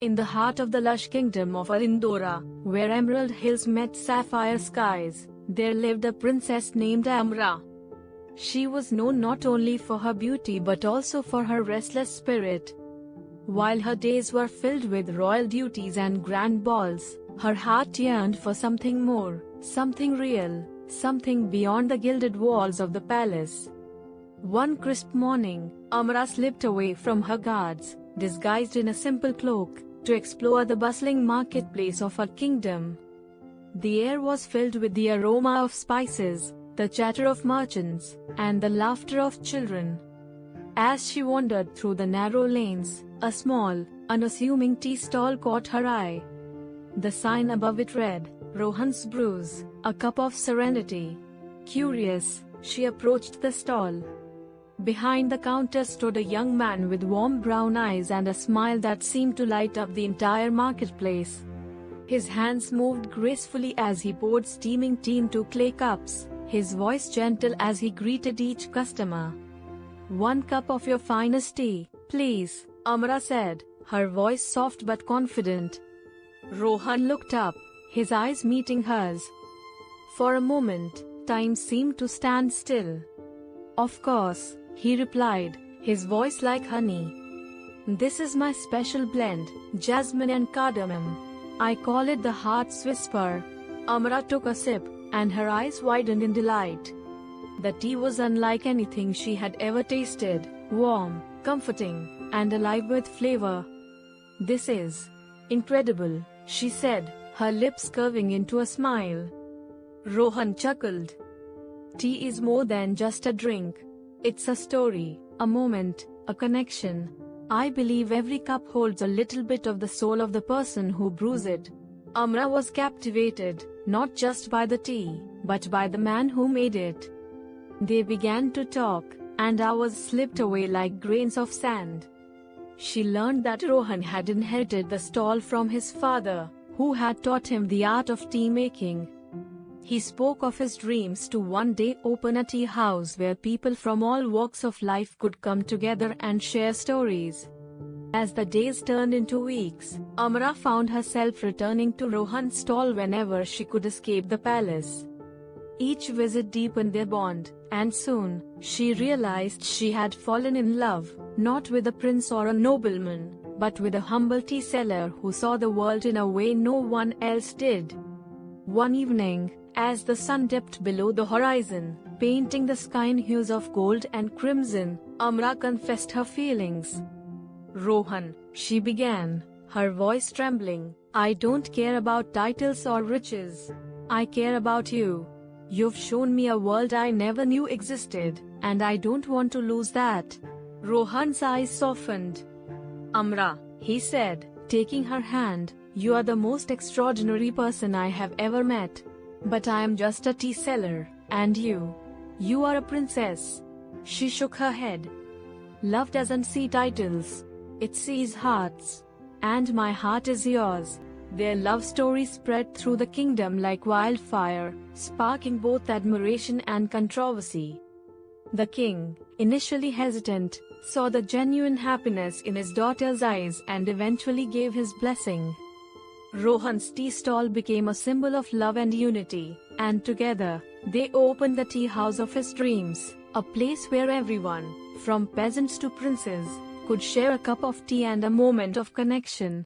In the heart of the lush kingdom of Arindora, where emerald hills met sapphire skies, there lived a princess named Amra. She was known not only for her beauty but also for her restless spirit. While her days were filled with royal duties and grand balls, her heart yearned for something more, something real, something beyond the gilded walls of the palace. One crisp morning, Amra slipped away from her guards, disguised in a simple cloak, to explore the bustling marketplace of her kingdom. The air was filled with the aroma of spices, the chatter of merchants, and the laughter of children. As she wandered through the narrow lanes, a small, unassuming tea stall caught her eye. The sign above it read, "Rohan's Brews, a cup of serenity." Curious, she approached the stall. Behind the counter stood a young man with warm brown eyes and a smile that seemed to light up the entire marketplace. His hands moved gracefully as he poured steaming tea into clay cups, his voice gentle as he greeted each customer. "One cup of your finest tea, please," Amra said, her voice soft but confident. Rohan looked up, his eyes meeting hers. For a moment, time seemed to stand still. "Of course," he replied, his voice like honey. "This is my special blend, jasmine and cardamom. I call it the heart's whisper." Amra took a sip, and her eyes widened in delight. The tea was unlike anything she had ever tasted, warm, comforting, and alive with flavor. "This is incredible," she said, her lips curving into a smile. Rohan chuckled. "Tea is more than just a drink. It's a story, a moment, a connection. I believe every cup holds a little bit of the soul of the person who brews it." Amra was captivated, not just by the tea, but by the man who made it. They began to talk, and hours slipped away like grains of sand. She learned that Rohan had inherited the stall from his father, who had taught him the art of tea making. He spoke of his dreams to one day open a tea house where people from all walks of life could come together and share stories. As the days turned into weeks, Amra found herself returning to Rohan's stall whenever she could escape the palace. Each visit deepened their bond, and soon, she realized she had fallen in love, not with a prince or a nobleman, but with a humble tea seller who saw the world in a way no one else did. One evening, as the sun dipped below the horizon, painting the sky in hues of gold and crimson, Amra confessed her feelings. "Rohan," she began, her voice trembling, "I don't care about titles or riches. I care about you. You've shown me a world I never knew existed, and I don't want to lose that." Rohan's eyes softened. "Amra," he said, taking her hand, "you are the most extraordinary person I have ever met. But I am just a tea seller, and you are a princess." She shook her head. "Love doesn't see titles. It sees hearts. And my heart is yours." Their love story spread through the kingdom like wildfire, sparking both admiration and controversy. The king, initially hesitant, saw the genuine happiness in his daughter's eyes and eventually gave his blessing. Rohan's tea stall became a symbol of love and unity, and together, they opened the tea house of his dreams, a place where everyone, from peasants to princes, could share a cup of tea and a moment of connection.